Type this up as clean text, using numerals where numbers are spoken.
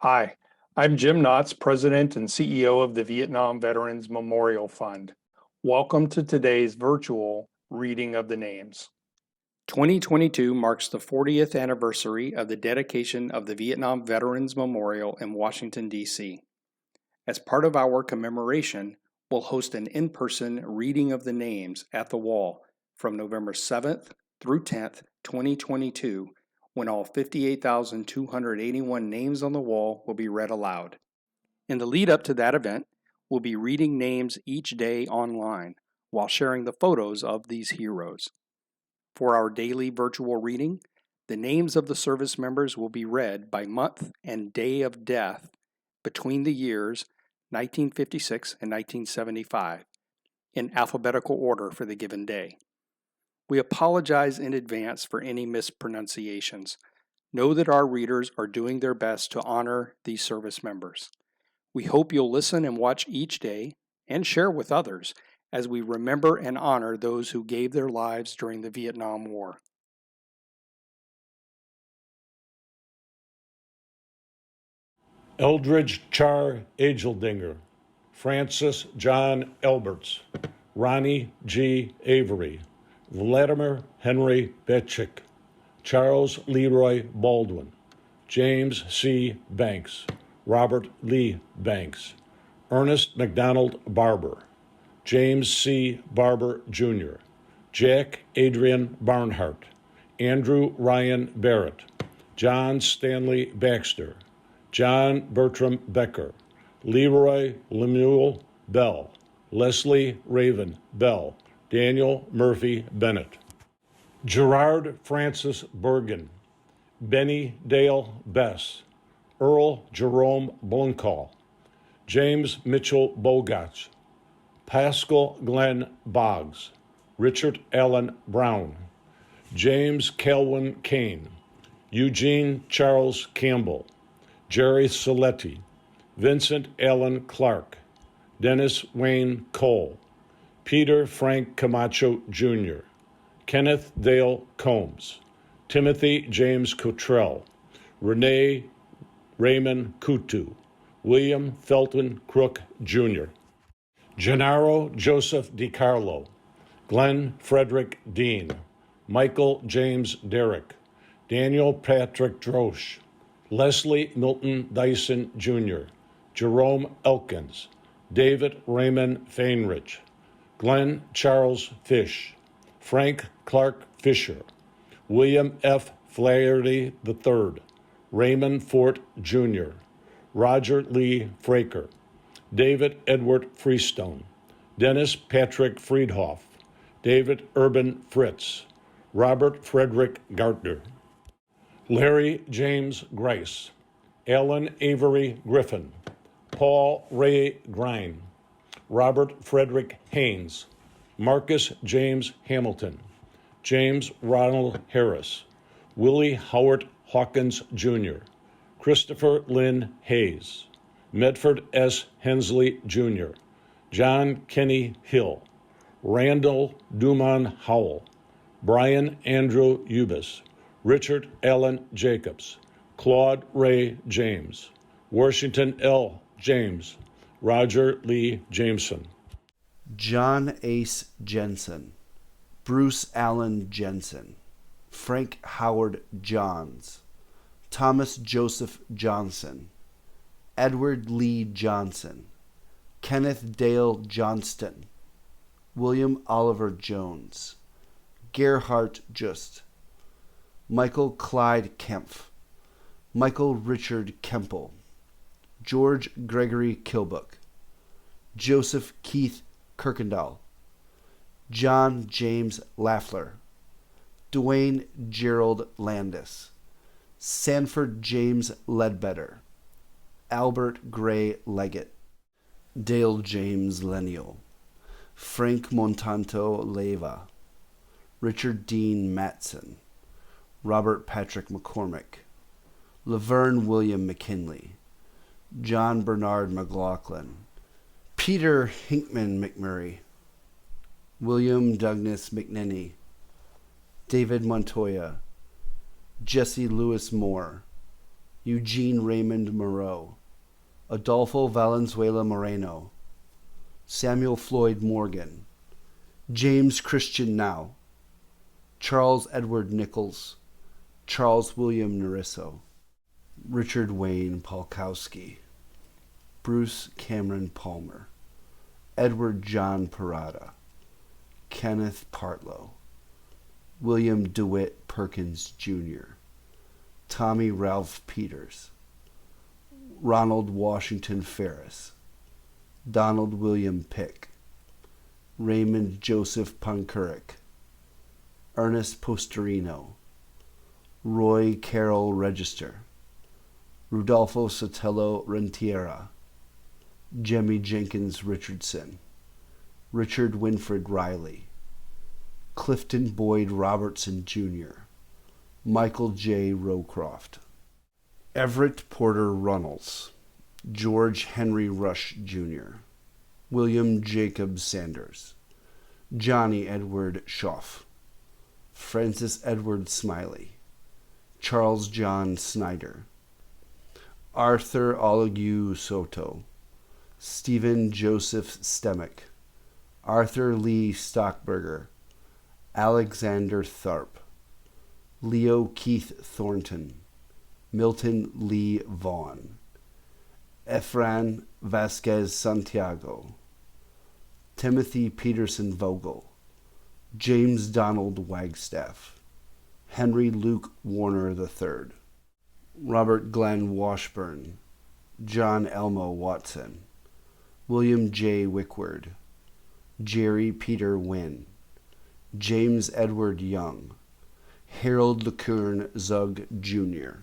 Hi, I'm Jim Knotts, President and CEO of the Vietnam Veterans Memorial Fund. Welcome to today's virtual reading of the names. 2022 marks the 40th anniversary of the dedication of the Vietnam Veterans Memorial in Washington, D.C. As part of our commemoration, we'll host an in-person reading of the names at the wall from November 7th through 10th, 2022, when all 58,281 names on the wall will be read aloud. In the lead up to that event, we'll be reading names each day online while sharing the photos of these heroes. For our daily virtual reading, the names of the service members will be read by month and day of death between the years 1956 and 1975 in alphabetical order for the given day. We apologize in advance for any mispronunciations. Know that our readers are doing their best to honor these service members. We hope you'll listen and watch each day and share with others as we remember and honor those who gave their lives during the Vietnam War. Eldridge Char Ageldinger, Francis John Alberts, Ronnie G. Avery, Vladimir Henry Betchik, Charles Leroy Baldwin, James C. Banks, Robert Lee Banks, Ernest McDonald Barber, James C. Barber, Jr., Jack Adrian Barnhart, Andrew Ryan Barrett, John Stanley Baxter, John Bertram Becker, Leroy Lemuel Bell, Leslie Raven Bell, Daniel Murphy Bennett, Gerard Francis Bergen, Benny Dale Bess, Earl Jerome Bluncall, James Mitchell Bogatch, Pascal Glenn Boggs, Richard Allen Brown, James Calvin Kane, Eugene Charles Campbell, Jerry Saletti, Vincent Allen Clark, Dennis Wayne Cole, Peter Frank Camacho Jr., Kenneth Dale Combs, Timothy James Cottrell, Renee Raymond Kutu, William Felton Crook Jr., Gennaro Joseph DiCarlo, Glenn Frederick Dean, Michael James Derrick, Daniel Patrick Drosch, Leslie Milton Dyson Jr., Jerome Elkins, David Raymond Fainrich, Glenn Charles Fish, Frank Clark Fisher, William F. Flaherty III, Raymond Fort Jr., Roger Lee Fraker, David Edward Freestone, Dennis Patrick Friedhoff, David Urban Fritz, Robert Frederick Gartner, Larry James Grice, Alan Avery Griffin, Paul Ray Grine, Robert Frederick Haynes, Marcus James Hamilton, James Ronald Harris, Willie Howard Hawkins Jr., Christopher Lynn Hayes, Medford S. Hensley Jr., John Kenny Hill, Randall Duman Howell, Brian Andrew Ubis, Richard Allen Jacobs, Claude Ray James, Washington L. James, Roger Lee Jameson, John Ace Jensen, Bruce Allen Jensen, Frank Howard Johns, Thomas Joseph Johnson, Edward Lee Johnson, Kenneth Dale Johnston, William Oliver Jones, Gerhard Just, Michael Clyde Kempf, Michael Richard Kemple, George Gregory Kilbuck, Joseph Keith Kirkendall, John James Laffler, Dwayne Gerald Landis, Sanford James Ledbetter, Albert Gray Leggett, Dale James Lenial, Frank Montanto Leyva, Richard Dean Matson, Robert Patrick McCormick, Laverne William McKinley, John Bernard McLaughlin, Peter Hinkman McMurray, William Douglas McNinney, David Montoya, Jesse Lewis Moore, Eugene Raymond Moreau, Adolfo Valenzuela Moreno, Samuel Floyd Morgan, James Christian Now, Charles Edward Nichols, Charles William Narisso, Richard Wayne Polkowski, Bruce Cameron Palmer, Edward John Parada, Kenneth Partlow, William DeWitt Perkins Jr., Tommy Ralph Peters, Ronald Washington Ferris, Donald William Pick, Raymond Joseph Poncurik, Ernest Posterino, Roy Carroll Register, Rudolfo Sotelo Rentiera, Jemmy Jenkins Richardson, Richard Winfred Riley, Clifton Boyd Robertson Jr., Michael J. Rowcroft, Everett Porter Runnels, George Henry Rush Jr., William Jacob Sanders, Johnny Edward Schoff, Francis Edward Smiley, Charles John Snyder, Arthur Olague Soto, Stephen Joseph Stemick, Arthur Lee Stockburger, Alexander Tharp, Leo Keith Thornton, Milton Lee Vaughn, Efran Vasquez Santiago, Timothy Peterson Vogel, James Donald Wagstaff, Henry Luke Warner III, Robert Glenn Washburn, John Elmo Watson, William J. Wickward, Jerry Peter Wynn, James Edward Young, Harold LeCurn Zug Jr.,